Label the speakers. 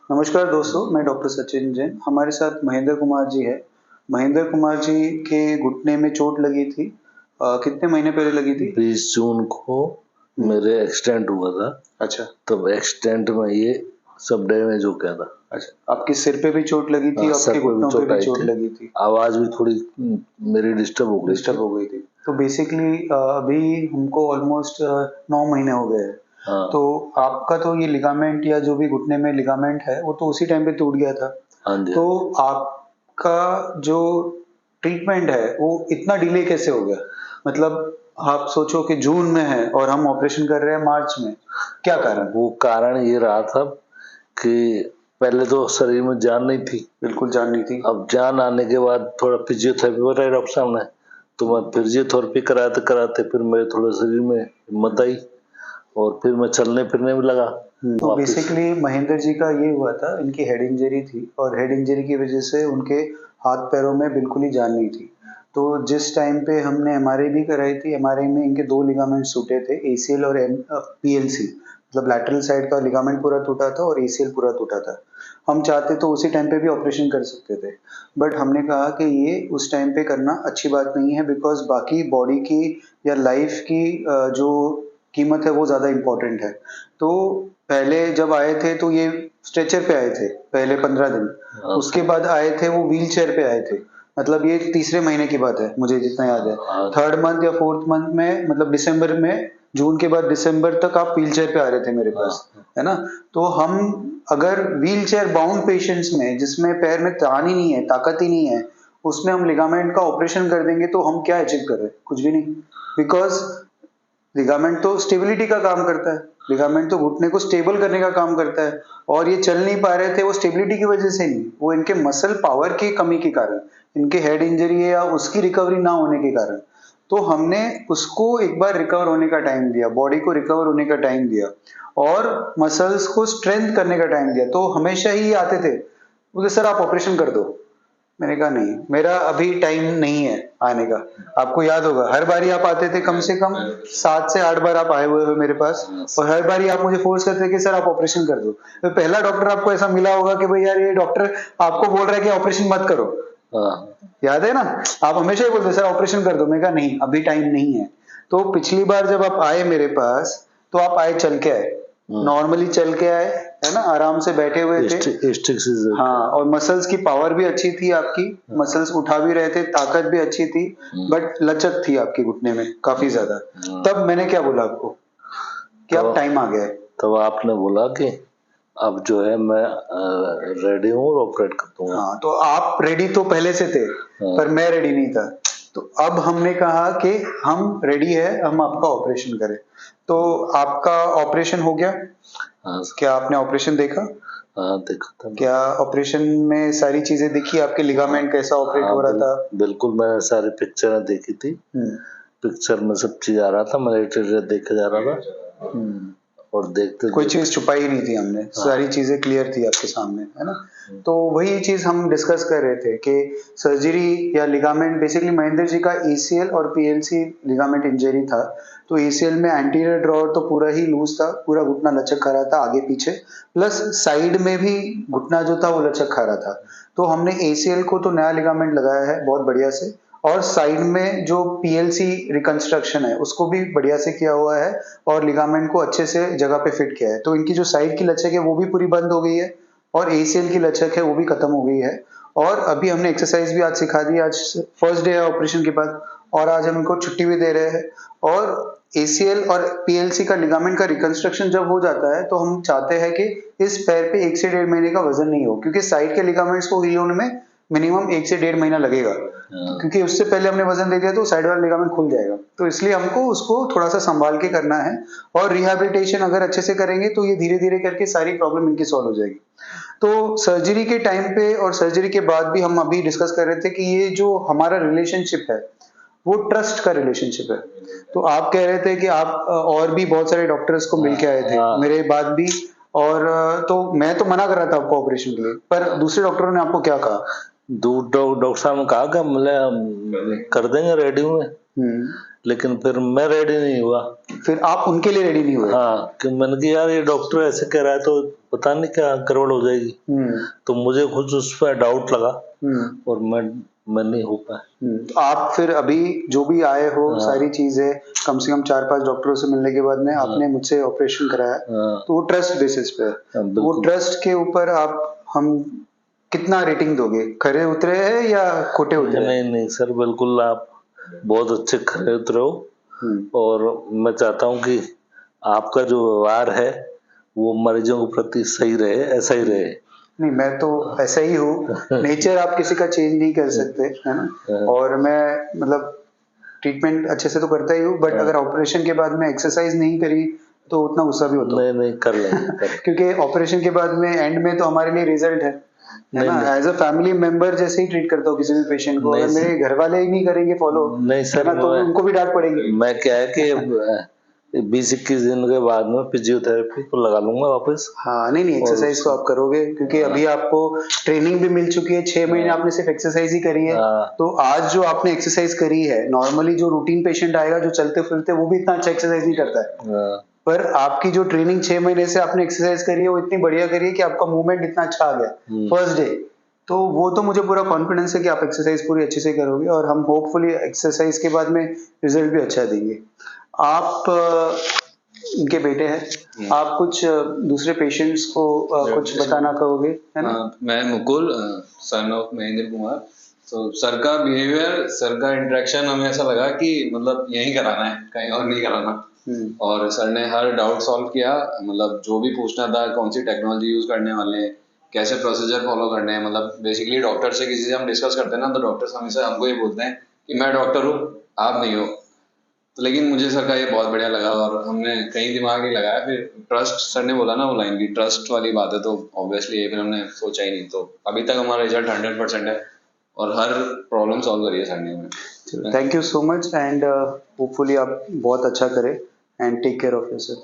Speaker 1: नमस्कार दोस्तों, मैं डॉक्टर सचिन जैन। हमारे साथ महेंद्र कुमार जी है। महेंद्र कुमार जी के घुटने में चोट लगी थी। कितने महीने पहले लगी थी?
Speaker 2: 20 जून को मेरे एक्सीडेंट हुआ था।
Speaker 1: अच्छा।
Speaker 2: तब एक्सीडेंट में ये सब डैमेज हो गया था।
Speaker 1: अच्छा, आपके सिर पे भी चोट लगी थी,
Speaker 2: सर
Speaker 1: आपके
Speaker 2: पे भी
Speaker 1: घुटनों पे भी
Speaker 2: आई
Speaker 1: चोट
Speaker 2: थी।
Speaker 1: लगी थी।
Speaker 2: आवाज भी थोड़ी मेरी डिस्टर्ब हो गई
Speaker 1: थी। तो बेसिकली अभी हमको ऑलमोस्ट 9 महीने हो गए हैं।
Speaker 2: हाँ।
Speaker 1: तो आपका तो ये लिगामेंट या जो भी घुटने में लिगामेंट है, वो तो उसी टाइम पे टूट गया था।
Speaker 2: हाँ जी।
Speaker 1: तो आपका जो ट्रीटमेंट है, वो इतना डिले कैसे हो गया? मतलब आप सोचो कि जून में है और हम ऑपरेशन कर रहे हैं मार्च में। क्या कारण?
Speaker 2: वो कारण ये रहा था कि पहले तो शरीर में जान नहीं थी।
Speaker 1: बिल्कुल जान नहीं थी।
Speaker 2: अब जान आने के बाद थोड़ा फिजियोथेरेपी बताई डॉक्टर साहब ने, तो मैं फिजियोथेरेपी कराते कराते फिर मेरे थोड़े शरीर में हिम्मत आई और फिर मैं चलने फिरने में लगा।
Speaker 1: तो बेसिकली महेंद्र जी का ये हुआ था, इनकी हेड इंजरी थी और हेड इंजरी की वजह से उनके हाथ पैरों में बिल्कुल ही जान नहीं थी। तो जिस टाइम पे हमने एमआरआई भी कराई थी, एमआरआई में इनके 2 लिगामेंट टूटे थे, एसीएल और पीएलसी। मतलब लैटरल साइड का लिगामेंट पूरा टूटा था और एसीएल पूरा टूटा था। हम चाहते तो उसी टाइम पे भी ऑपरेशन कर सकते थे, बट हमने कहा कि ये उस टाइम पे करना अच्छी बात नहीं है, बिकॉज बाकी बॉडी की या लाइफ की जो कीमत है वो ज़्यादा इम्पोर्टेंट है। तो पहले जब आए थे तो ये स्ट्रेचर पे आए थे पहले 15 दिन। उसके बाद आए थे वो व्हील चेयर पे आए थे। मतलब ये तीसरे महीने की बात है, मुझे जितना याद है। थर्ड मंथ या फोर्थ मंथ में, मतलब दिसंबर में, जून के बाद दिसंबर तक आप व्हील चेयर पे आ रहे थे मेरे पास, है ना? तो हम अगर व्हील चेयर बाउंड पेशेंट्स में, जिसमें पैर में त्राण ही नहीं है, ताकत ही नहीं है, उसमें हम लिगामेंट का ऑपरेशन कर देंगे तो हम क्या अचीव कर रहे हैं? कुछ भी नहीं। बिकॉज लिगामेंट तो स्टेबिलिटी का काम करता है। लिगामेंट तो घुटने को स्टेबल करने का काम करता है, और ये चल नहीं पा रहे थे वो स्टेबिलिटी की वजह से नहीं, वो इनके मसल पावर की कमी के कारण, इनके हेड इंजरी है या उसकी रिकवरी ना होने के कारण। तो हमने उसको एक बार रिकवर होने का टाइम दिया, बॉडी को रिकवर होने का टाइम दिया और मसल्स को स्ट्रेंथ करने का टाइम दिया। तो हमेशा ही आते थे, बोले सर आप ऑपरेशन कर दो। मैंने कहा नहीं, मेरा अभी टाइम नहीं है आने का। आपको याद होगा, हर बारी आप आते थे, कम से कम 7 से 8 बार आप आए हुए हो मेरे पास, और हर बारी आप मुझे फोर्स करते थे कि सर आप ऑपरेशन कर दो। तो पहला डॉक्टर आपको ऐसा मिला होगा कि भाई यार ये डॉक्टर आपको बोल रहा है कि ऑपरेशन मत करो। याद है ना? आप हमेशा ही बोलते सर ऑपरेशन कर दो। मैं कहा नहीं, अभी टाइम नहीं है। तो पिछली बार जब आप आए मेरे पास, तो आप आए चल के आए, नॉर्मली चल के आए, है ना? आराम से बैठे हुए थे। हाँ, और मसल्स की पावर भी अच्छी थी आपकी, मसल्स उठा भी रहे थे, ताकत भी अच्छी थी, बट लचक थी आपके घुटने में काफी ज्यादा। तब मैंने क्या बोला आपको कि अब टाइम आ गया है।
Speaker 2: तब आपने बोला कि अब जो है मैं रेडी हूँ और ऑपरेट कर दूंगा।
Speaker 1: हाँ, तो आप रेडी तो पहले से थे, पर मैं रेडी नहीं था। तो अब हमने कहा कि हम रेडी है, हम आपका ऑपरेशन करें। तो आपका ऑपरेशन हो गया?
Speaker 2: हाँ।
Speaker 1: क्या आपने ऑपरेशन देखा?
Speaker 2: हाँ, देखा था।
Speaker 1: क्या ऑपरेशन में सारी चीजें दिखी? आपके लिगामेंट कैसा ऑपरेट हो रहा था?
Speaker 2: बिल्कुल, मैंने सारी पिक्चर देखी थी। पिक्चर में सब चीज आ रहा था, मैं देखे जा रहा था और देखते
Speaker 1: कोई चीज छुपाई नहीं थी हमने। सारी चीजें क्लियर थी आपके सामने, है ना? तो वही चीज हम डिस्कस कर रहे थे कि सर्जरी या लिगामेंट, बेसिकली महेंद्र जी का एसीएल और पीएलसी लिगामेंट इंजरी था। तो एसीएल में एंटीरियर ड्रॉअर तो पूरा ही लूज था, पूरा घुटना लचक खा रहा था आगे पीछे, प्लस साइड में भी घुटना जो था वो लचक खा रहा था। तो हमने एसीएल को तो नया लिगामेंट लगाया है बहुत बढ़िया से, और साइड में जो पीएलसी रिकंस्ट्रक्शन है उसको भी बढ़िया से किया हुआ है, और लिगामेंट को अच्छे से जगह पे फिट किया है। तो इनकी जो साइड की लचक है वो भी पूरी बंद हो गई है, और एसीएल की लचक है वो भी खत्म हो गई है। और अभी हमने एक्सरसाइज भी आज सिखा दी, आज फर्स्ट डे है ऑपरेशन के बाद, और आज हम इनको छुट्टी भी दे रहे हैं। और एसीएल और पीएलसी का लिगामेंट का रिकंस्ट्रक्शन जब हो जाता है, तो हम चाहते हैं कि इस पैर पे 1 से 1.5 महीने का वजन नहीं हो, क्योंकि साइड के लिगामेंट्स को हील होने में मिनिमम 1 से 1.5 महीना लगेगा, क्योंकि उससे पहले हमने वजन दे दिया तो साइड वाला लिगामेंट खुल जाएगा। तो इसलिए हमको उसको थोड़ा सा संभाल के करना है, और रिहैबिलिटेशन अगर अच्छे से करेंगे तो ये धीरे धीरे करके सारी प्रॉब्लम इनकी सॉल्व हो जाएगी। तो सर्जरी के टाइम पे और सर्जरी के बाद भी हम अभी डिस्कस कर रहे थे कि ये जो हमारा रिलेशनशिप है वो ट्रस्ट का रिलेशनशिप है। तो आप कह रहे थे कि आप और भी बहुत सारे डॉक्टर्स को मिल के आए थे मेरे बाद भी, और तो मैं तो मना कर रहा था आपको ऑपरेशन के लिए, पर दूसरे डॉक्टरों ने आपको क्या कहा?
Speaker 2: डॉक्टर साहब ने कहा कि मतलब कर देंगे, रेडी हुए, लेकिन फिर मैं रेडी नहीं हुआ।
Speaker 1: फिर आप उनके लिए रेडी नहीं हुए?
Speaker 2: हाँ, कि मैंने कहा यार ये डॉक्टर ऐसे कह रहा है तो पता नहीं क्या गड़बड़ हो जाएगी। तो मुझे खुद उस पर डाउट लगा और मैं नहीं हो पाया।
Speaker 1: तो आप फिर अभी जो भी आए हो सारी चीजें कम से कम 4-5 डॉक्टरों से मिलने के बाद में आपने मुझसे ऑपरेशन कराया, तो वो ट्रस्ट बेसिस पे है। वो ट्रस्ट के ऊपर आप हम कितना रेटिंग दोगे? खरे उतरे हैं या खोटे उतरे?
Speaker 2: नहीं सर, बिल्कुल आप बहुत अच्छे खरे उतरे हो। और मैं चाहता हूँ कि आपका जो व्यवहार है वो मरीजों के प्रति सही रहे, ऐसा ही रहे।
Speaker 1: नहीं, मैं तो ऐसा ही हूँ। नेचर आप किसी का चेंज नहीं कर सकते, है ना? और मैं मतलब ट्रीटमेंट अच्छे से तो करता ही हूँ, बट अगर ऑपरेशन के बाद में एक्सरसाइज नहीं करी तो उतना गुस्सा भी होता है।
Speaker 2: नहीं कर लेंगे
Speaker 1: क्योंकि ऑपरेशन के बाद में एंड में तो हमारे लिए रिजल्ट है ना? एज अ फैमिली मेंबर जैसे ही ट्रीट करता हूँ किसी भी पेशेंट को। अगर मेरे घर वाले ही नहीं करेंगे फॉलो,
Speaker 2: नहीं सर,
Speaker 1: है ना, तो उनको भी डांट पड़ेगी।
Speaker 2: मैं क्या है कि 20-21 दिन के बाद में फिजियोथेरेपी को लगा लूंगा वापस।
Speaker 1: हाँ, नहीं एक्सरसाइज तो आप करोगे, क्योंकि अभी आपको ट्रेनिंग भी मिल चुकी है। 6 महीने आपने सिर्फ एक्सरसाइज ही करी है। तो आज जो आपने एक्सरसाइज करी है, नॉर्मली जो रूटीन पेशेंट आएगा जो चलते फिरते, वो भी इतना अच्छा एक्सरसाइज नहीं करता है। पर आपकी जो ट्रेनिंग 6 महीने से आपने एक्सरसाइज करी है, वो इतनी बढ़िया करी है कि आपका मूवमेंट इतना अच्छा आ गया फर्स्ट डे। तो वो तो मुझे पूरा कॉन्फिडेंस है कि आप एक्सरसाइज पूरी अच्छे से करोगे, और हम होपफुली एक्सरसाइज के बाद में रिजल्ट भी अच्छा देंगे। आप इनके बेटे हैं, आप कुछ दूसरे पेशेंट्स को कुछ बताना कहोगे, है ना?
Speaker 3: मैं मुकुल, सन ऑफ महेंद्र कुमार। तो सर का बिहेवियर, सर का इंटरेक्शन हमें ऐसा लगा कि मतलब यही कराना है, कहीं और नहीं कराना। और सर ने हर डाउट सॉल्व किया। मतलब जो भी पूछना था, कौन सी टेक्नोलॉजी यूज करने वाले हैं, कैसे प्रोसीजर फॉलो करने हैं। मतलब बेसिकली डॉक्टर से किसी से हम डिस्कस करते हैं ना, तो डॉक्टर्स हमेशा हमको ये बोलते हैं कि मैं डॉक्टर हूँ, आप नहीं हो। तो लेकिन मुझे सर का ये बहुत बढ़िया लगा और हमने कहीं दिमाग नहीं लगाया। फिर ट्रस्ट, सर ने बोला ना वो लाइन की, ट्रस्ट वाली बात है, तो ऑब्वियसली ये फिर हमने सोचा ही नहीं। तो अभी तक हमारा रिजल्ट 100% है और हर प्रॉब्लम सॉल्व करी है सर ने हमें।
Speaker 1: Thank you so much, and hopefully आप बहुत अच्छा करें, and take care of yourself.